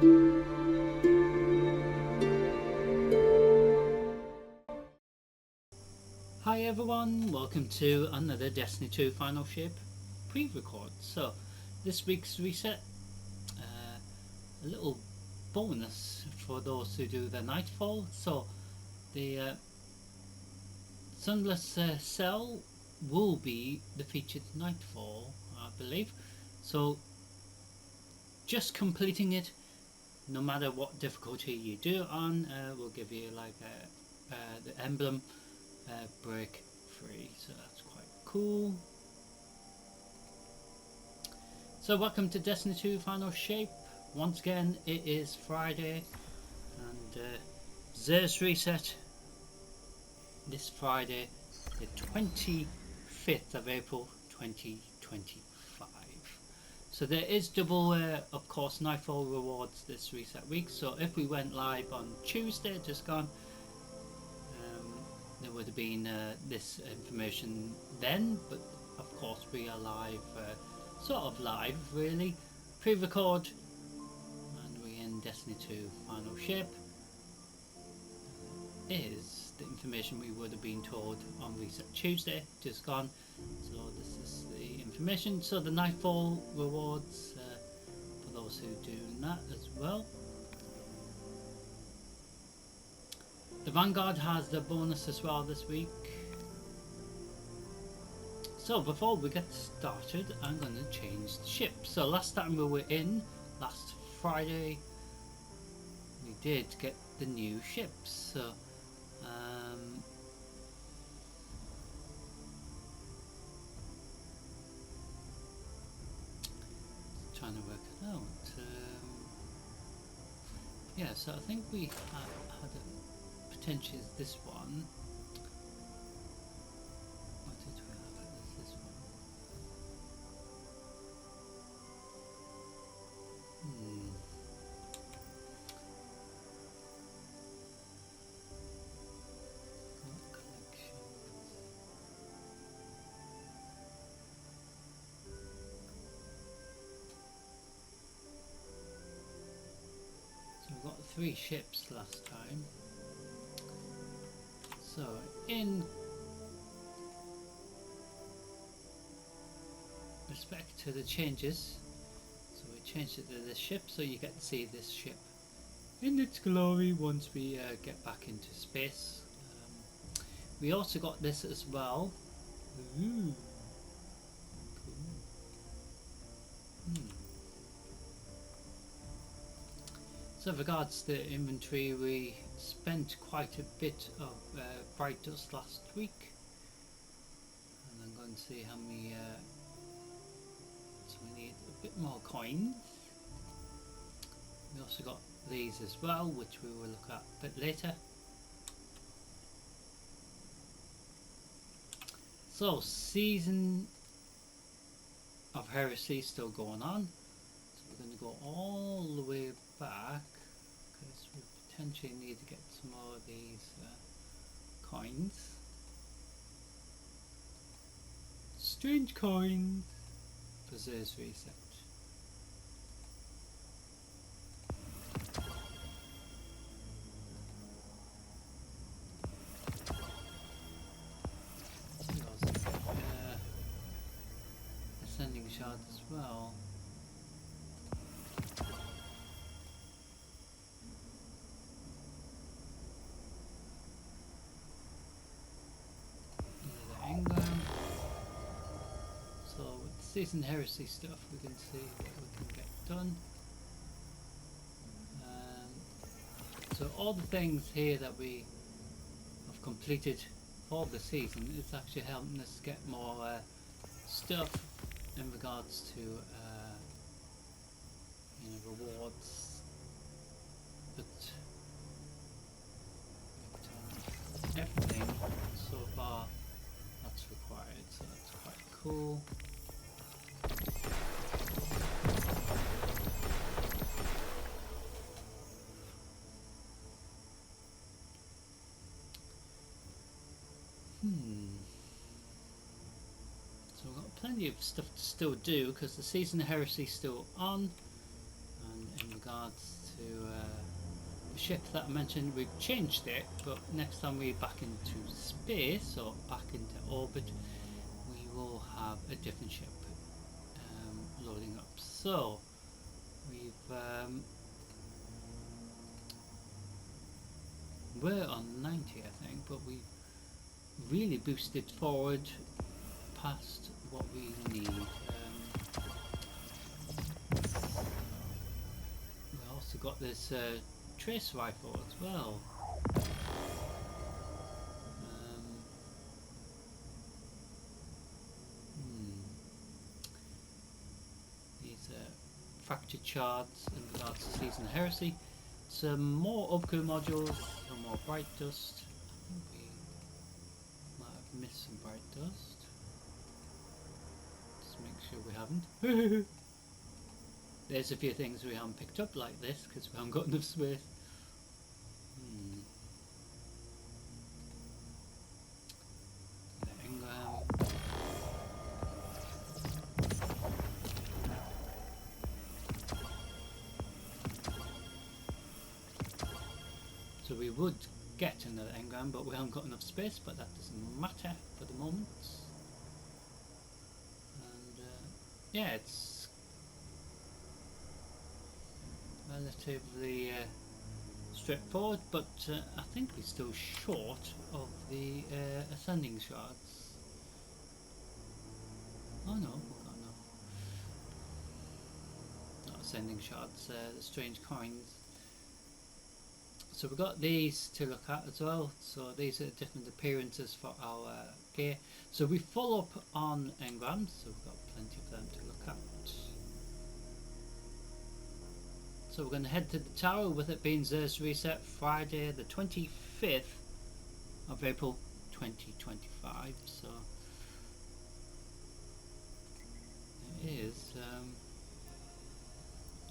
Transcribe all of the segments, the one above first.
Hi everyone, welcome to another Destiny 2 Final Shape pre-record. So, this week's reset, a little bonus for those who do the Nightfall. So, the Sunless Cell will be the featured Nightfall, I believe. So, just completing it, no matter what difficulty you do it on, will give you like the emblem break free, so that's quite cool. So welcome to Destiny 2 Final Shape. Once again, it is Friday, and Xer's reset this Friday, the 25th of April 2025. So there is double, of course, Nightfall rewards this reset week. So if we went live on Tuesday, just gone, there would have been this information then, but of course we are live, sort of live really, pre-record, and we're in Destiny 2 Final Shape. Is the information we would have been told on Reset Tuesday, just gone. So this is the information. So the Nightfall rewards, for those who do that as well. The Vanguard has the bonus as well this week. So before we get started, I'm going to change the ship. So last time we were in, last Friday, we did get the new ships. So trying to work it out. Yeah, so I think we had a potential is this one. What did we have as this one? Collections. So we got 3 ships last time. So in respect to the changes, so we changed it to this ship, so you get to see this ship in its glory once we get back into space. We also got this as well. Ooh, cool. So with regards to inventory, we spent quite a bit of bright dust last week, and I'm going to see how many. So we need a bit more coins. We also got these as well, which we will look at a bit later. So Season of Heresy still going on. So we're going to go all the way back, because we potentially need to get some more of these coins. Strange coins for Xer's reset. Ascending shard as well. So with the Season Heresy stuff, we can see what we can get done. So all the things here that we have completed for the season is actually helping us get more stuff in regards to rewards, but everything so far that's required, so that's quite cool. So we've got plenty of stuff to still do because the Season of Heresy is still on, and in regards to the ship that I mentioned. We've changed it, but next time we're back into space or back into orbit, we will have a different ship loading up. So we've we're on 90, I think, but we really boosted forward past what we need. We also got this trace rifle as well. These fractured shards in regards to Season of Heresy. Some more upgrade modules, some more bright dust. I think we might have missed some bright dust. Just make sure we haven't. There's a few things we haven't picked up like this because we haven't got enough space. The engram. So we would get another engram, but we haven't got enough space, but that doesn't matter for the moment. And yeah, it's relatively straightforward, but I think we're still short of the ascending shards. Oh no, we've got enough. Not ascending shards, the strange coins. So we've got these to look at as well. So these are different appearances for our gear. So we follow up on engrams, so we've got plenty of them to look at. So we're going to head to the tower, with it being Xer's reset, Friday the 25th of April 2025. So it is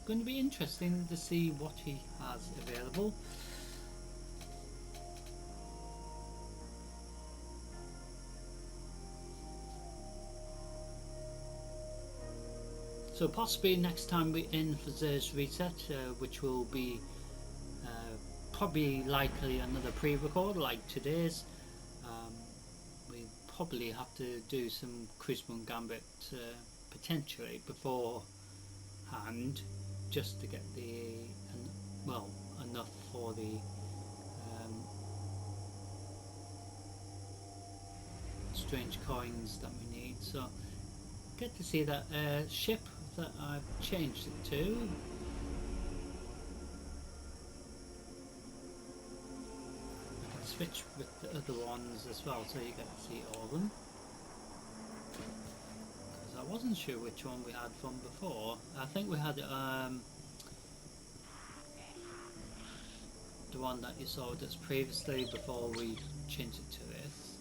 going to be interesting to see what he has available. So possibly next time we're in for Xer's reset, which will be probably likely another pre-record like today's. We probably have to do some Crucible Gambit potentially beforehand, just to get the well, enough for the strange coins that we need. So get to see that ship that I've changed it to. I can switch with the other ones as well, so you get to see all of them, because I wasn't sure which one we had from before. I think we had the one that you saw just previously before we changed it to this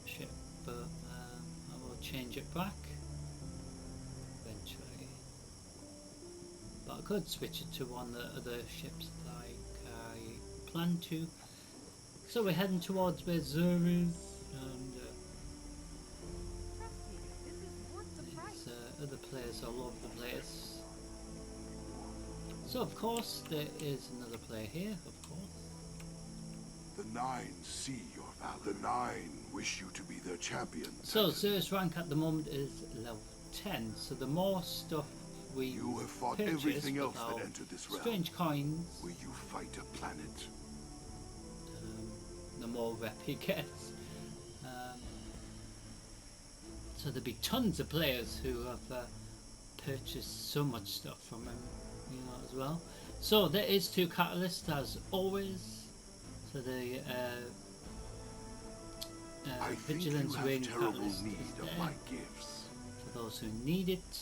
ship, but I will change it back eventually. But I could switch it to one of the other ships like I plan to. So we're heading towards where Xer is, and there's other players all over the place. So of course there is another player here, of course. The Nine see your valor. The Nine wish you to be their champion. So Xer's rank at the moment is level 10, so the more stuff we You have fought purchase everything else with that entered this realm. strange coins, Will you fight a planet? the more rep he gets. So there'll be tons of players who have purchased so much stuff from him, you know, as well. So there is 2 catalysts as always. So the Vigilance Ring catalyst need is there of my gifts. for those who need it,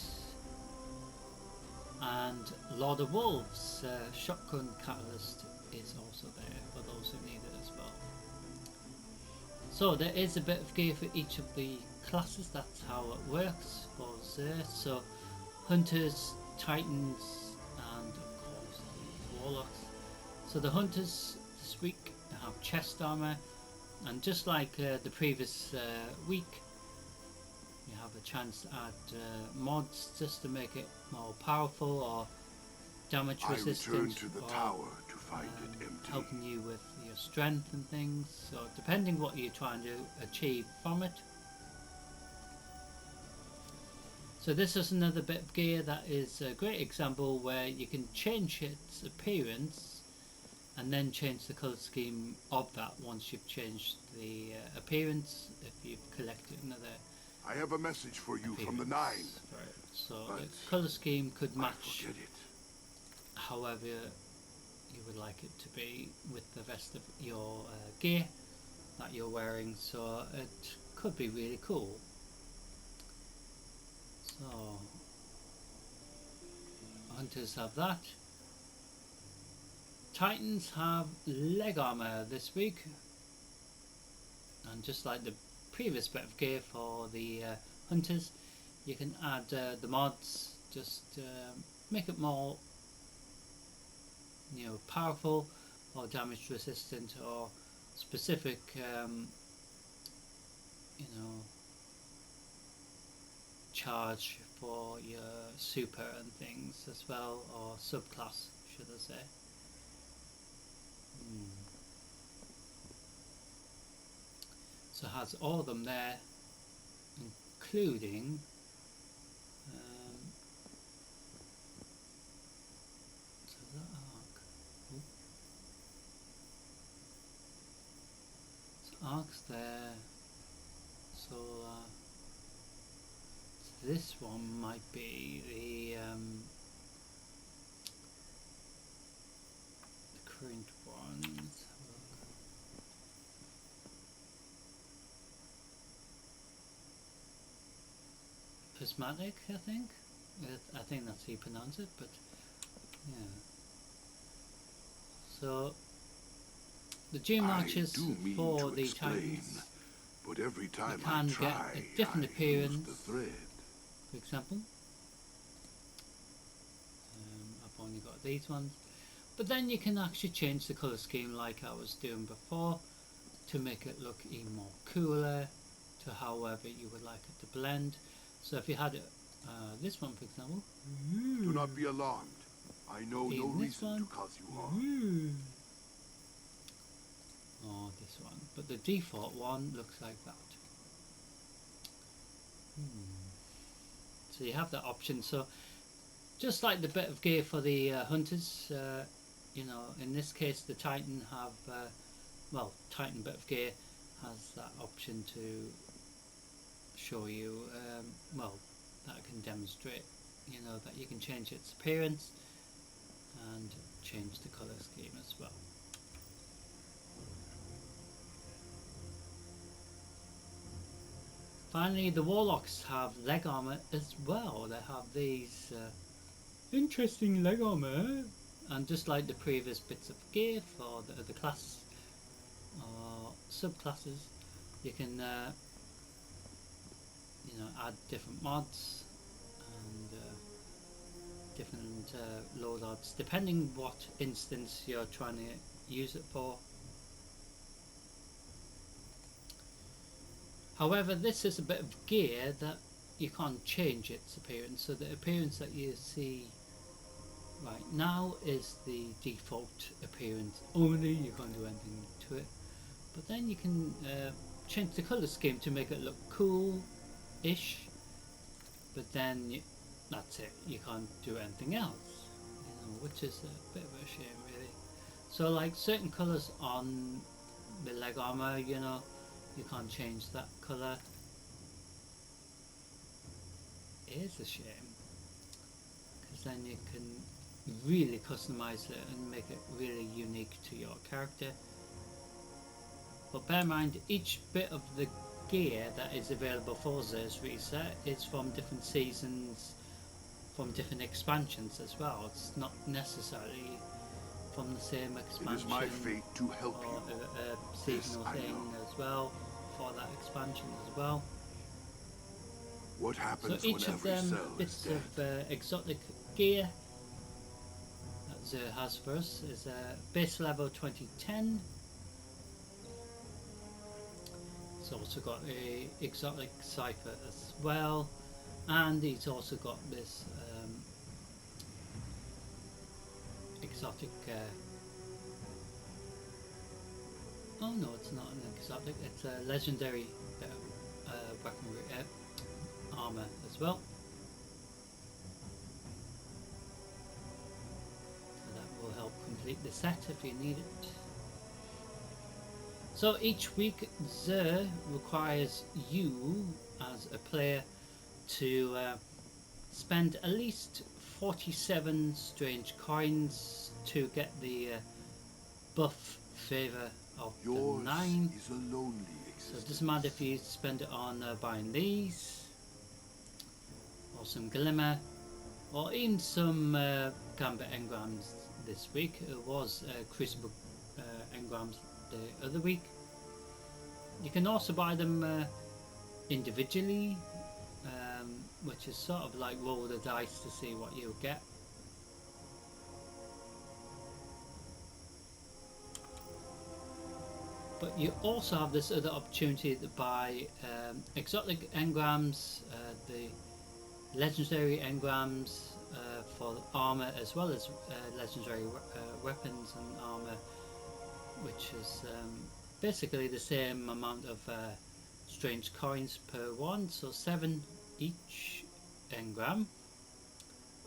and Lord of Wolves shotgun catalyst is also there for those who need it as well. So there is a bit of gear for each of the classes. That's how it works for Xer. So Hunters, Titans, and of course Warlocks. So the Hunters this week have chest armor, and just like the previous week, you have a chance to add mods just to make it more powerful, or damage I returned resistant, to the or tower to find it empty. helping you with your strength and things. So depending what you're trying to achieve from it. So this is another bit of gear that is a great example where you can change its appearance and then change the colour scheme of that once you've changed the appearance, if you've collected another I have a message for you from the appearance Nine. for it. So But the colour scheme could I match forget it. however you would like it to be with the rest of your gear that you're wearing, so it could be really cool. So hunters have that. Titans have leg armor this week, and just like the previous bit of gear for the hunters, you can add the mods, just make it more, you know, powerful or damage resistant or specific, you know, charge for your super and things as well, or subclass should I say. So it has all of them there, including so that arc. Ooh. So arcs there. So this one might be the current one. Let's have a look. Prismatic, I think. I think that's how you pronounce it, but yeah. So the gym matches for the Titans, but every time you can get a different appearance. The thread. For example, I've only got these ones, but then you can actually change the colour scheme like I was doing before to make it look even more cooler, to however you would like it to blend. So if you had this one, for example, do not be alarmed. I know no reason to cause you harm. Or this one, but the default one looks like that. So you have that option. So just like the bit of gear for the hunters, you know, in this case the Titan have well, Titan bit of gear has that option to show you well, that can demonstrate, you know, that you can change its appearance and change the color scheme as well. Finally, the Warlocks have leg armor as well. They have these interesting leg armor, and just like the previous bits of gear for the other classes or subclasses, you can you know, add different mods and different loadouts depending what instance you're trying to use it for. However, this is a bit of gear that you can't change its appearance, so the appearance that you see right now is the default appearance only. You can't do anything to it, but then you can change the color scheme to make it look cool-ish, but then that's it, you can't do anything else, you know, which is a bit of a shame really. So like certain colors on the leg armor, you know, you can't change that color. It is a shame, because then you can really customize it and make it really unique to your character. But bear in mind, each bit of the gear that is available for this reset is from different seasons, from different expansions as well. It's not necessarily from the same expansion. It is my fate to help or you. a seasonal thing as well for that expansion as well. What happens so each when of every them cell bits is dead? of exotic gear that Zer has for us is base level 2010. It's also got a exotic cipher as well, and he's also got this exotic. Oh no, it's not an exotic. It's a legendary weaponry armor as well. So that will help complete the set if you need it. So each week, Zer requires you as a player to spend at least 47 strange coins to get the buff favor of Yours the 9. is a lonely existence. So it doesn't matter if you spend it on buying these, or some glimmer, or even some gambit engrams this week. It was crucible engrams the other week. You can also buy them individually, which is sort of like roll the dice to see what you'll get. But you also have this other opportunity to buy exotic engrams, the legendary engrams for armor, as well as legendary weapons and armor, which is basically the same amount of strange coins per one, so 7 each engram.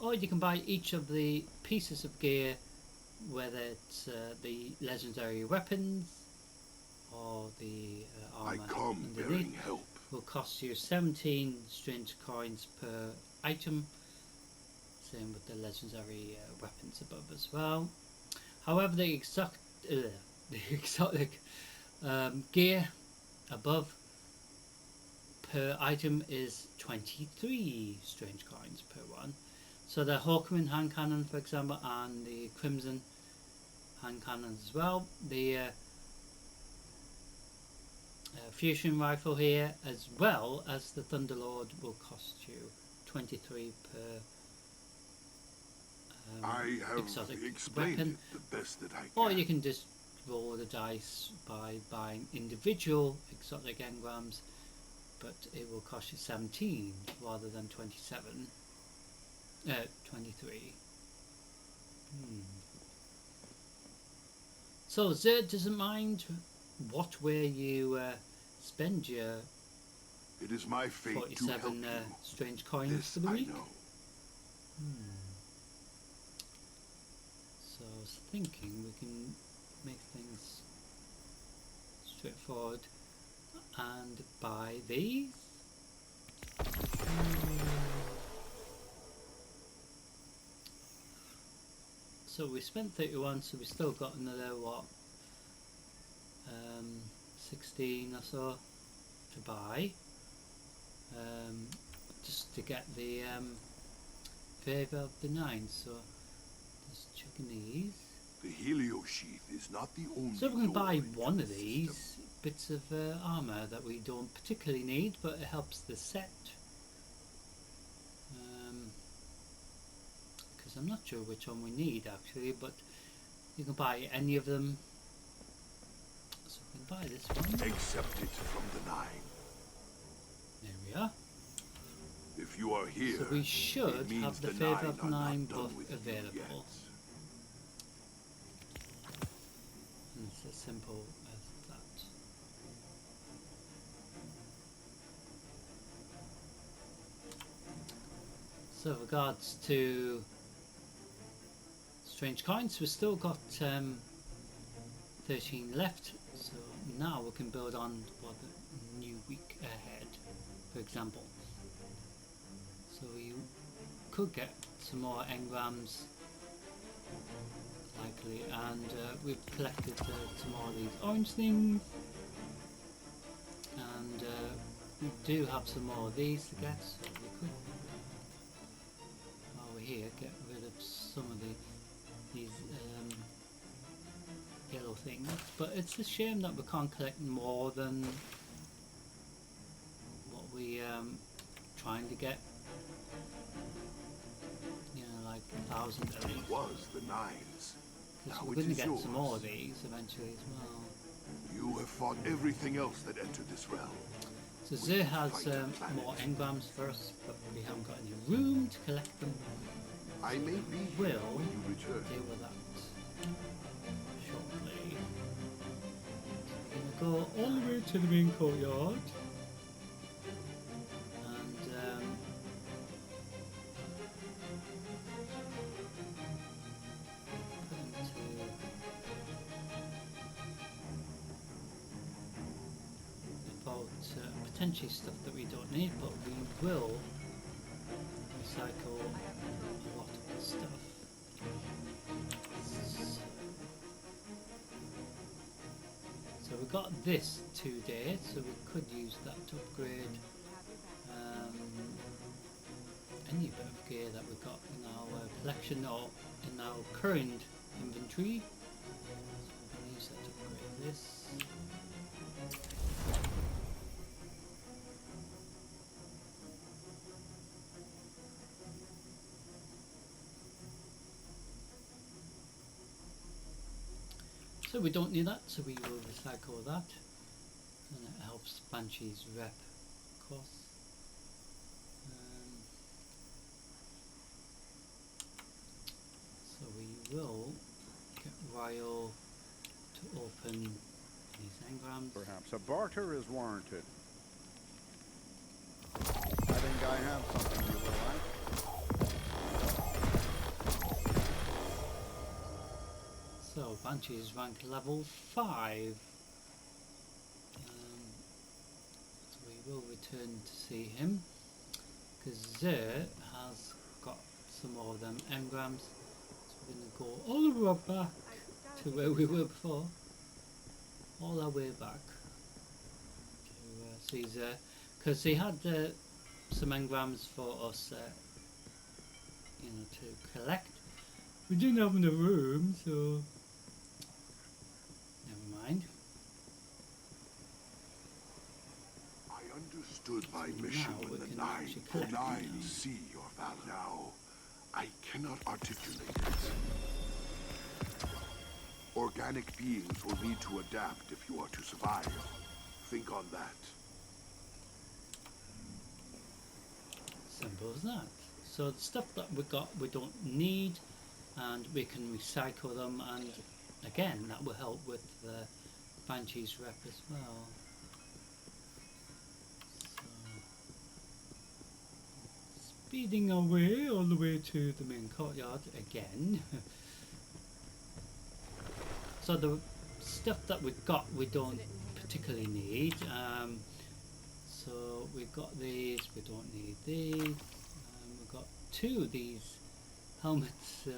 Or you can buy each of the pieces of gear, whether it's the legendary weapons or the armor I come bearing help. will cost you 17 strange coins per item. Same with the legendary weapons above as well. However, the exotic gear above per item is 23 strange coins per one. So the Hawkman hand cannon, for example, and the Crimson hand cannon as well. The fusion rifle here, as well as the Thunderlord, will cost you 23 per I have exotic explained weapon. it the best that I can. Or you can just roll the dice by buying individual exotic engrams, but it will cost you 17 rather than 23. So Zer doesn't mind what way you spend your It is my fate to help 47 you. strange coins This for the I week. know. So I was thinking we can make things straightforward and buy these. So we spent 31, so we still got another, what, 16 or so to buy, just to get the favour of the 9. So just checking these. The helio sheath is not the only. So we can door buy into one the of these bits of armour that we don't particularly need, but it helps the set. Because I'm not sure which one we need actually, but you can buy any of them. So we can buy this one. Accept it from the 9. There we are. If you are here, So we should it means have the the favour of 9 are not 9 done buff with you available. yet. And it's as simple as that. So regards to strange coins, we've still got 13 left, so now we can build on for the new week ahead, for example. So you could get some more engrams likely, and we've collected some more of these orange things, and we do have some more of these to get, so we could, while we're here, get rid of some of these yellow things. But it's a shame that we can't collect more than what we trying to get, you know, like 1,000 at least. It was the 9's. Because Now we're it going to is get yours. some more of these eventually as well. You have fought everything else that entered this realm. So Zer has more engrams for us, but we haven't got any room to collect them. I I may be here Will when you return. deal with that shortly. We're going to go all the way to the main courtyard. And put into about potentially stuff that we don't need, but we will recycle a lot of the stuff. So we got this today, so we could use that to upgrade any bit of gear that we've got in our collection or in our current inventory. So we can use that to upgrade this. So we don't need that, so we will recycle that, and it helps Banshee's rep, of course. So we will get Ryo to open these engrams. Perhaps a barter is warranted. I think I have something you will like. So Banshee is ranked level 5. So we will return to see him, because Zer has got some more of them engrams. So we're going to go all the way back to where we were before. All our way back to see Zer, because he had some engrams for us to collect. We didn't have enough room, so never mind. I understood my So mission now when we the can Nine, actually the collect them Nine now. see your valor. Now, I cannot articulate it. Organic beings will need to adapt if you are to survive. Think on that. Simple as that. So the stuff that we got we don't need, and we can recycle them, and again that will help with the Banshee's rep as well. So, speeding our way all the way to the main courtyard again. So the stuff that we've got we don't particularly need. So we've got these, we don't need these. We've got 2 of these helmets.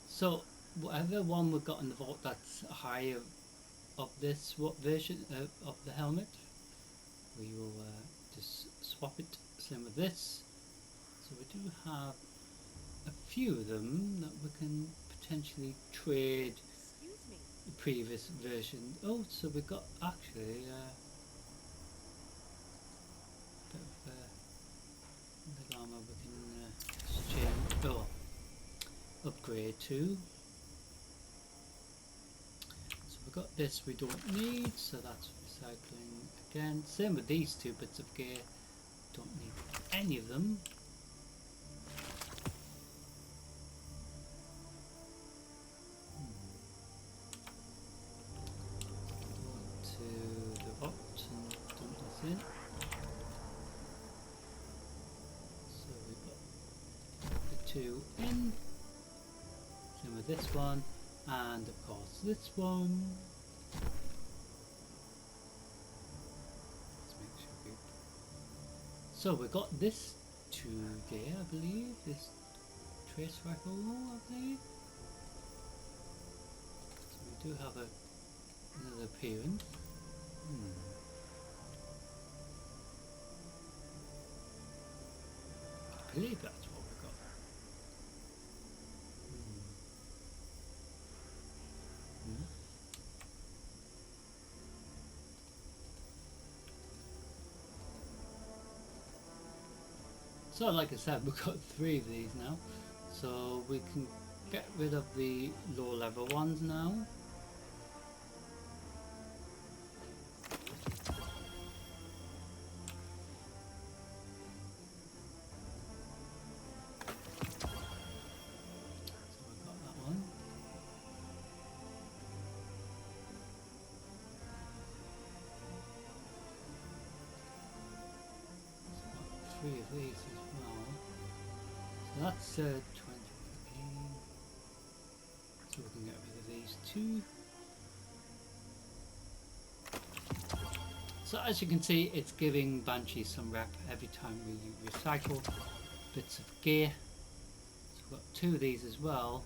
So whatever one we've got in the vault that's higher of this version of the helmet, we will just swap it. Same with this. So we do have a few of them that we can potentially trade the previous version. Oh, so we've got actually bit of leg armor we can exchange, upgrade to. So we've got this we don't need, so that's recycling again. Same with these 2 bits of gear, don't need any of them. Go to the vault and dump this in. So we've got the 2 in. Same with this one, and of course this one. Let's make sure we. So we got this today, I believe. This trace rifle, I believe. So we do have another appearance. I believe that's what we got. So like I said, we've got 3 of these now, so we can get rid of the low level ones now. 3 of these as well. So that's 20. So we can get rid of these 2. So as you can see, it's giving Banshee some rep every time we recycle bits of gear. So we've got 2 of these as well.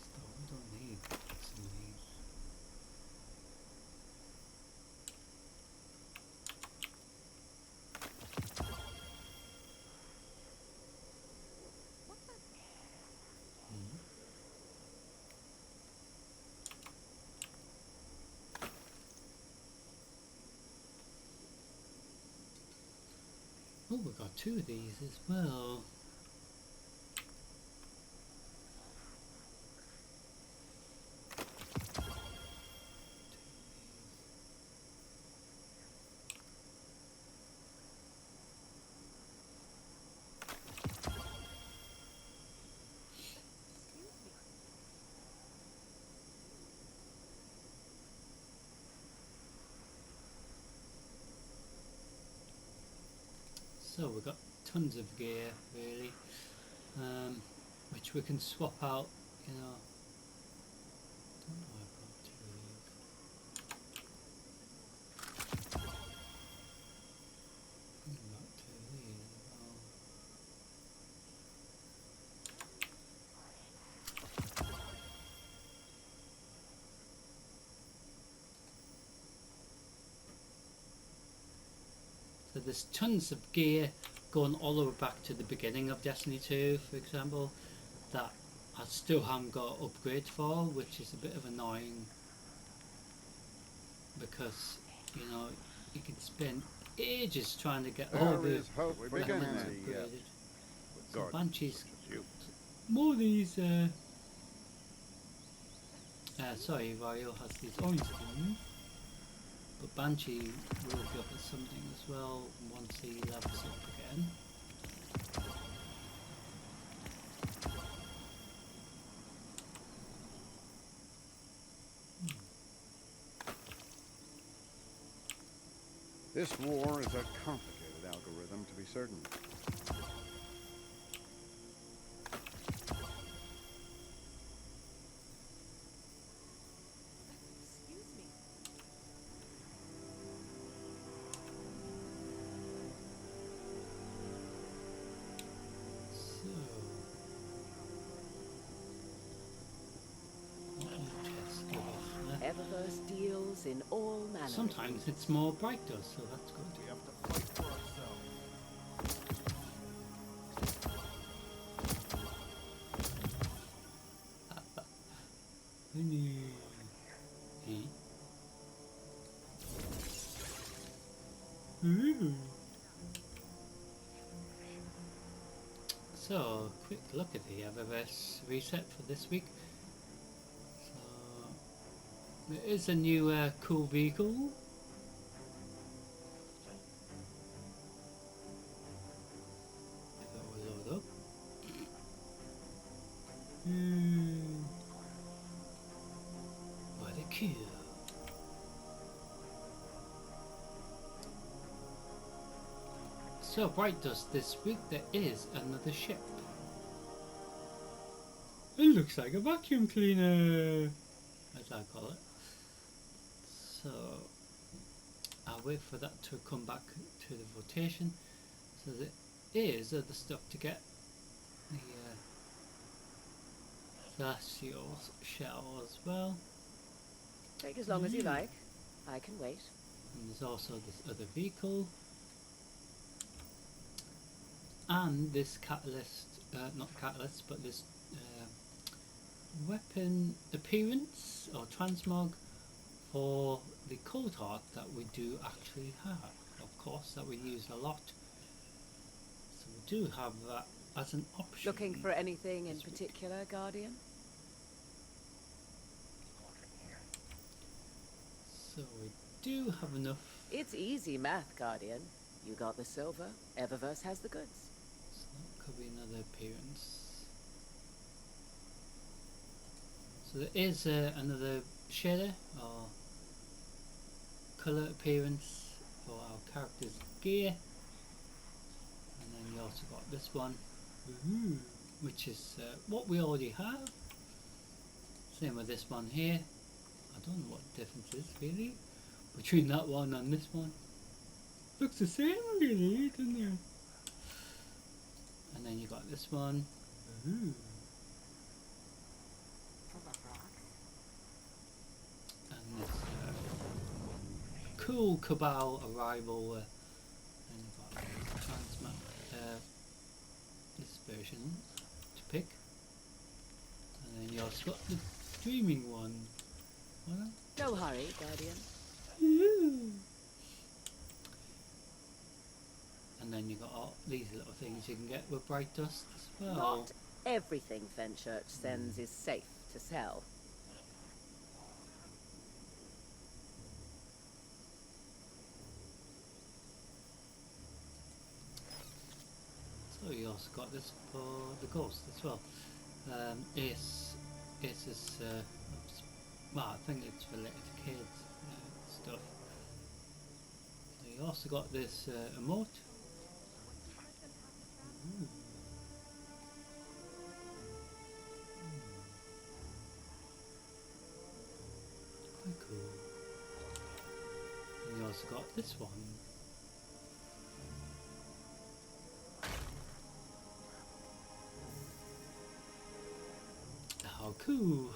So we don't need some of these. Oh, we've got 2 of these as well. So we've got tons of gear really, which we can swap out, you know. Don't know why I brought 2 of these. Think about 2 of these as well. So there's tons of gear going all the way back to the beginning of Destiny 2, for example, that I still haven't got upgrades for, which is a bit of annoying because, you know, you can spend ages trying to get all There the is hope for elements humanity, upgraded. with So guardians Banshee's such as you. more of these, sorry, Vario has these orange things, but Banshee will go for something as well once he levels up again. This war is a complicated algorithm, to be certain. Excuse me. So, what more chests do we have left? Eververse deals in all manner. Sometimes it's more bright though, so that's good. We have to fight for ourselves. So, quick look at the Eververse reset for this week. So, there is a new cool vehicle. If that will load up. What a kill. So Bright Dust this week there is another ship. It looks like a vacuum cleaner, as I call it. So I'll wait for that to come back to the rotation. So there is other stuff to get. The Thacios shell as well. Take as long as you like. I can wait. And there's also this other vehicle. And this catalyst, not catalyst, but this weapon appearance or transmog for the cold heart that we do actually have, of course, that we use a lot. So we do have that as an option. Looking for anything in this week. particular, Guardian? So we do have enough. It's easy math, Guardian. You got the silver, Eververse has the goods. So that could be another appearance. So there is another shader or colour appearance for our character's gear, and then you also got this one, which is what we already have. Same with this one here. I don't know what the difference is really between that one and this one. Looks the same really, doesn't it? And then you got this one. And this cool Cabal arrival. And you've got this transmat, this version to pick. And then you also got the dreaming one. No hurry, Guardian. And then you got all these little things you can get with Bright Dust as well. Not everything Fenchurch sends is safe to sell. So you also got this for the Ghost as well. Ace is well, I think it's related to kids stuff. So you also got this emote. Quite cool. And you also got this one. How cool!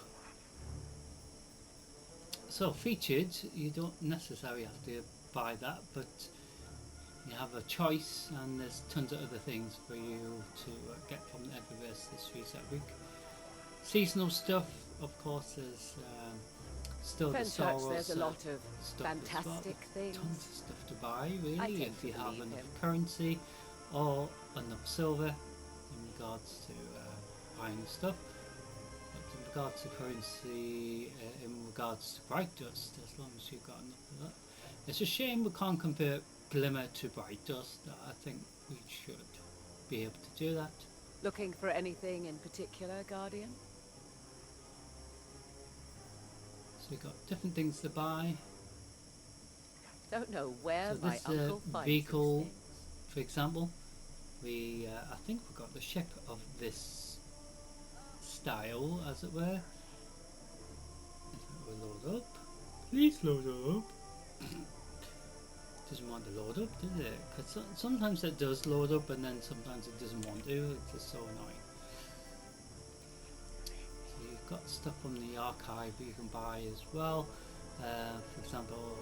So featured, you don't necessarily have to buy that, but you have a choice, and there's tons of other things for you to get from Eververse this reset week. Seasonal stuff, of course, there's still the Star Fenchurch, Wars there's a lot of stuff as well. fantastic things. Tons of stuff to buy, I really, tend if to you have believe enough him. currency or enough silver in regards to buying stuff. But in regards to currency, in regards to Bright Dust, as long as you've got enough of that. It's a shame we can't convert Glimmer to Bright Dust. I think we should be able to do that. Looking for anything in particular, Guardian? So we've got different things to buy. Don't know where So my this uncle finds vehicle, these things. for example, we I think we got the ship of this style, as it were. If it will load up, please load up. Doesn't want to load up, does it? Because sometimes it does load up, and then sometimes it doesn't want to. It's just so annoying. So you've got stuff from the archive that you can buy as well. For example,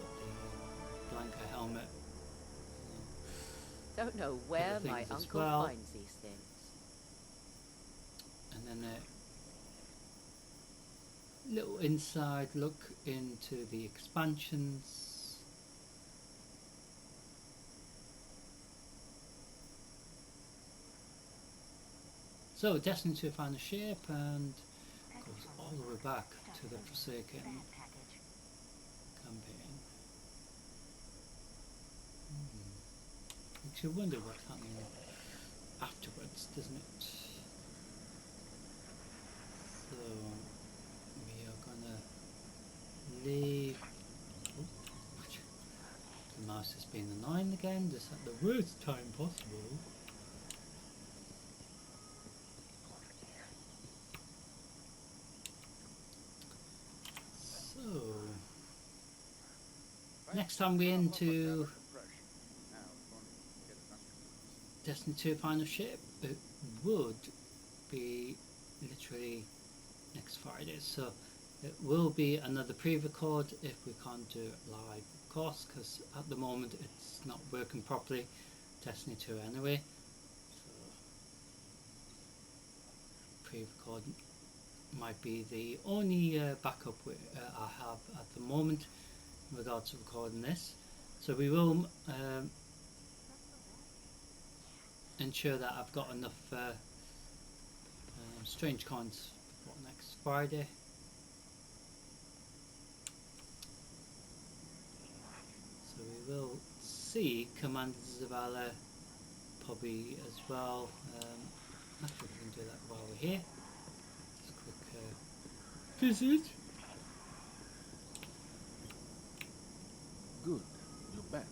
the Blanca helmet. Don't know where other my things as uncle well. finds these things. And then a little inside look into the expansions. So Destiny 2 found a shape and goes all the way back to the Forsaken campaign. Makes you wonder what's happening afterwards, doesn't it? So we are gonna leave. Oh, the mouse has been annoying again, just at the worst time possible. So next time we're into Destiny 2 Final Shape, it would be literally next Friday, so it will be another pre-record if we can't do it live, of course, because at the moment it's not working properly, Destiny 2 anyway, so pre-record might be the only backup I have at the moment in regards to recording this. So we will ensure that I've got enough strange coins for next Friday. So we will see Commander Zavala probably as well. Actually we can do that while we're here. Just a quick visit. Good. You're back.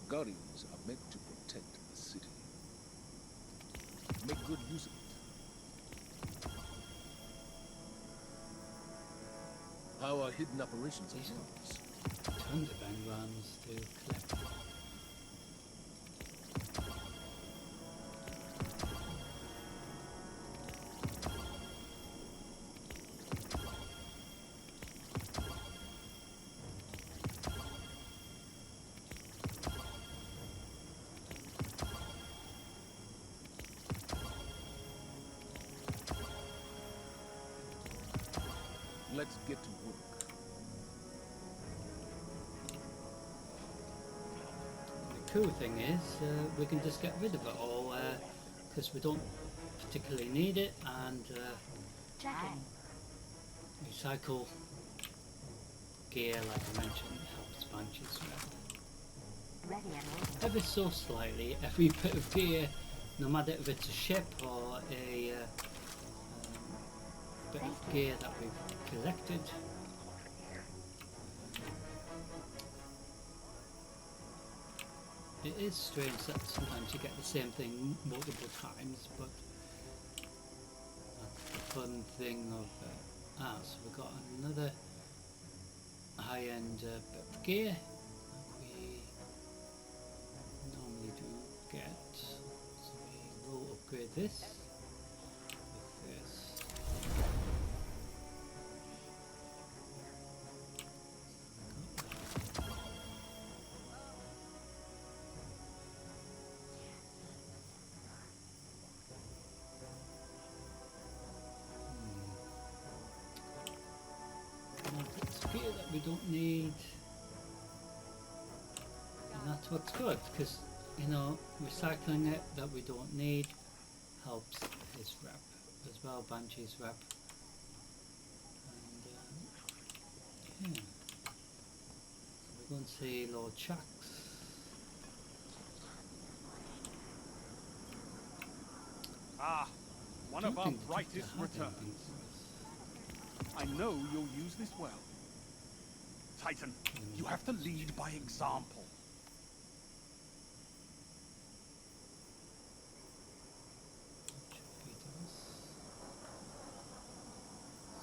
Guardians are meant to protect the city. Make good use of it. How are hidden operations of yours? Tons of engrams to collect. Let's get to work. The cool thing is we can just get rid of it all because we don't particularly need it, and Checking. recycle gear, like I mentioned, helps bunches Ready and waiting. ever so slightly. Every bit of gear, no matter if it's a ship or a bit of gear that we've collected, it is strange that sometimes you get the same thing multiple times, but that's the fun thing of so we've got another high-end bit of gear like we normally do get, so we will upgrade this with this. It's gear that we don't need, and that's what's good, because you know, recycling it that we don't need helps his rep as well, Banshee's rep. And yeah, so we're going to see Lord Chucks. Ah, one Don't of our think the brightest Chucks have returns. anything for us. I know you'll use this well. Titan, you have to lead by example.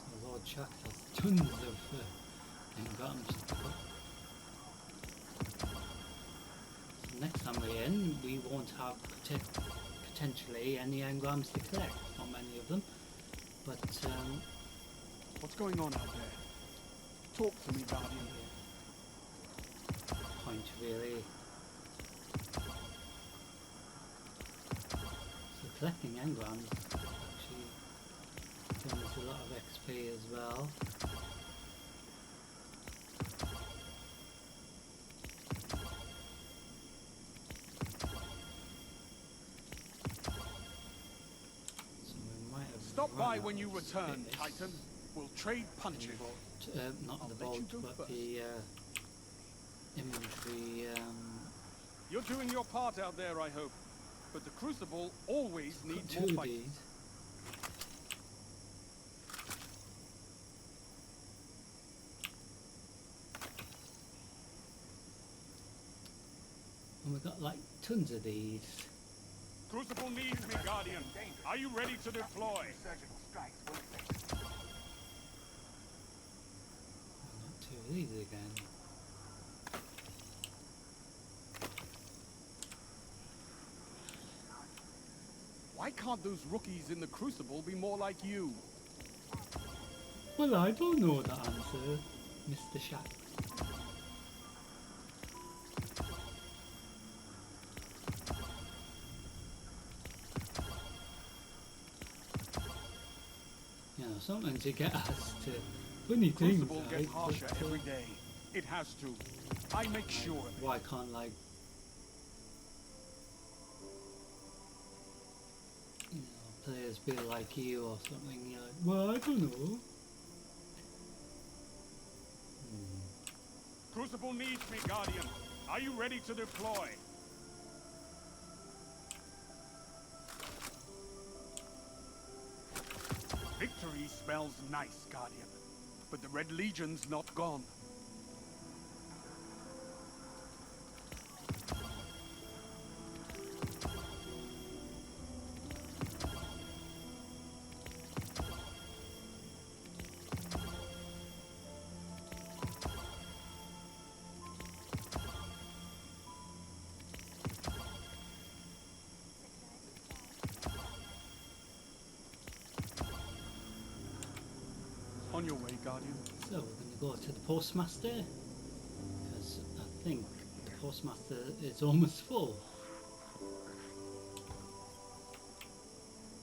So Lord Chuck has tons of engrams to put. So next time we're in, we won't have potentially any engrams to collect, not many of them, but What's going on out there? Talk to me, Guardian. point really. So collecting engrams actually gives us a lot of XP as well. So we might have Stop run by out when you of return, space Titan. We'll trade in punches. the vault, not I'll the let you vault, go but first. the inventory. You're doing your part out there, I hope. But the Crucible always Got needs two more of fighters. these. And we've got like tons of these. Crucible needs me, Guardian. Are you ready to deploy? Surgical strikes will fix. Not two of these again. Why can't those rookies in the Crucible be more like you? Well, I don't know the answer, Mr. Shack. You know, sometimes you get asked to funny things, Crucible right? gets harsher but, every day. It has to. I make sure of it. why can't like you know players be like you or something? You're like, well, I don't know. Crucible needs me, Guardian. Are you ready to deploy? Victory He smells nice, Guardian. But the Red Legion's not gone. On your way, Guardian. So we're going to go to the postmaster, because I think the postmaster is almost full.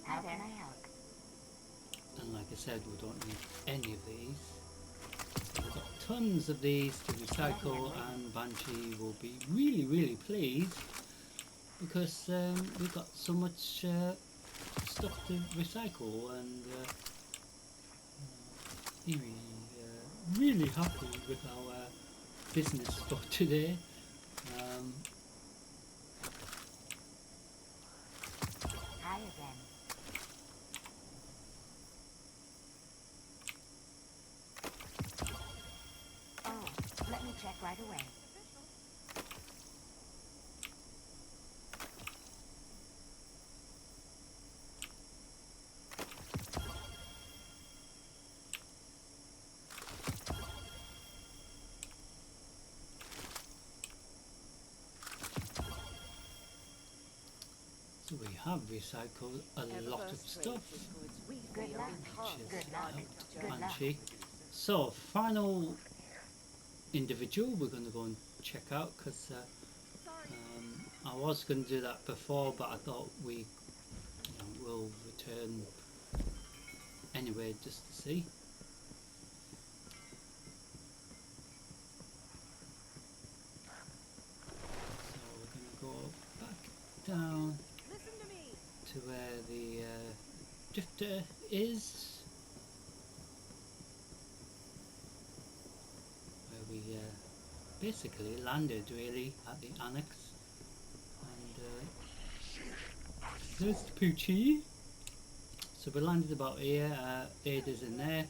How can I help? And like I said, we don't need any of these. So we've got tons of these to recycle, and Banshee will be really pleased because we've got so much stuff to recycle, and he's really happy with our business for today. Hi again. Oh, let me check right away. So we have recycled a lot of stuff, Good luck. which Good has luck. helped Good luck. Banshee. So final individual we're going to go and check out, because I was going to do that before, but I thought we will return anyway just to see. So we're going to go back down to where the drifter is, where we basically landed really at the annex, and there's the Poochie. So we landed about here. Ada's in there,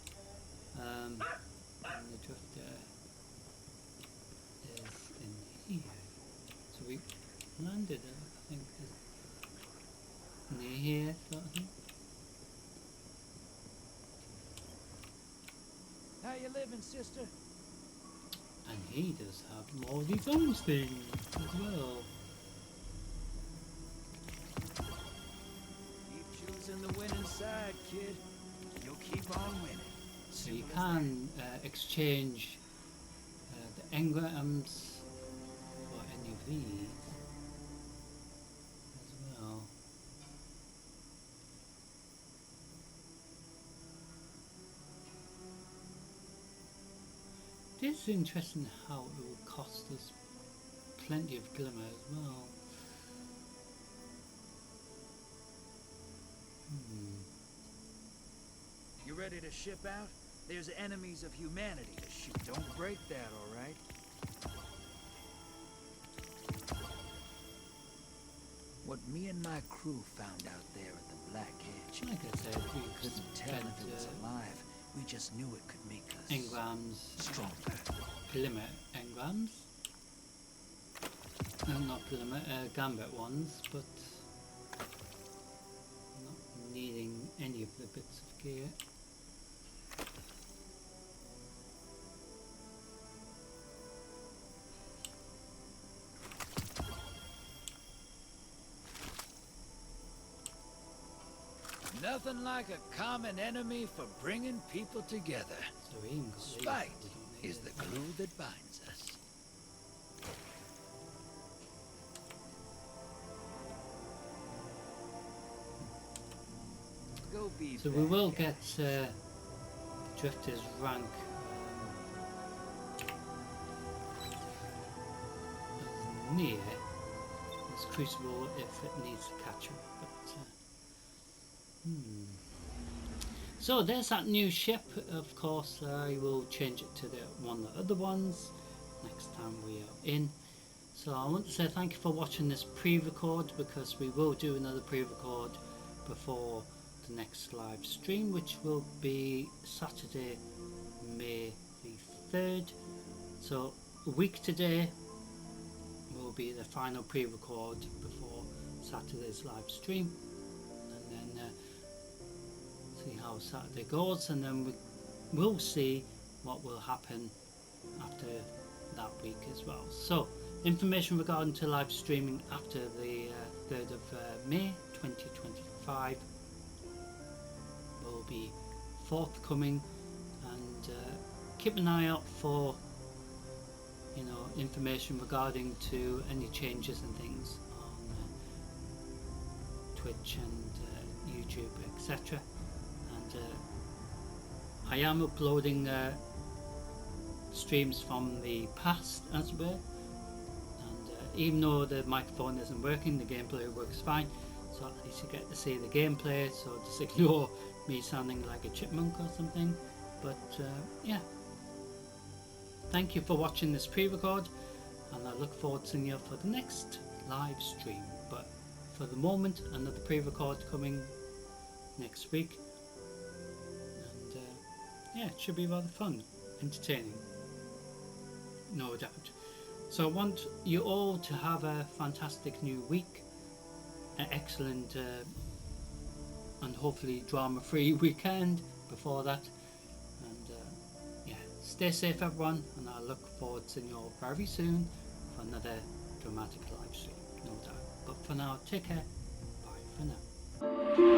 and the drifter is in here. So we landed I think near here, sort of thing. How you living, sister? And he does have more of his own things as well. Keep choosing the winning side, kid. You'll keep on winning. So you can exchange the engrams for any of these as well. It is interesting how it will cost us plenty of glimmer as well. You ready to ship out? There's enemies of humanity to shoot. Don't break that, all right? What me and my crew found out there at the Black Edge, Like I said, we couldn't tell spent if it was alive. We just knew it could make us engrams, stronger. glimmer engrams. Not glimmer, gambit ones, but not needing any of the bits of gear. Nothing like a common enemy for bringing people together. So we even got these, Spite we don't need is the it. glue that binds us. Go be So bad we will guy. get Drifter's rank as near as Crucible if it needs to catch up. But, So there's that new ship. Of course, I will change it to the other ones next time we are in. So I want to say thank you for watching this pre-record, because we will do another pre-record before the next live stream, which will be Saturday, May the 3rd. So a week today will be the final pre-record before Saturday's live stream, and then see how Saturday goes, and then we'll see what will happen after that week as well. So information regarding to live streaming after the 3rd of May 2025 will be forthcoming, and keep an eye out for information regarding to any changes and things on Twitch and YouTube, etc. And I am uploading streams from the past as well, and even though the microphone isn't working, the gameplay works fine, so at least you get to see the gameplay, so just ignore me sounding like a chipmunk or something. But yeah, thank you for watching this pre-record, and I look forward to seeing you for the next live stream. But for the moment, another pre-record coming next week, and yeah, it should be rather fun, entertaining, no doubt. So I want you all to have a fantastic new week, an excellent and hopefully drama-free weekend before that, and yeah, stay safe everyone, and I look forward to seeing you all very soon for another dramatic live stream, no doubt. But for now, take care, bye for now.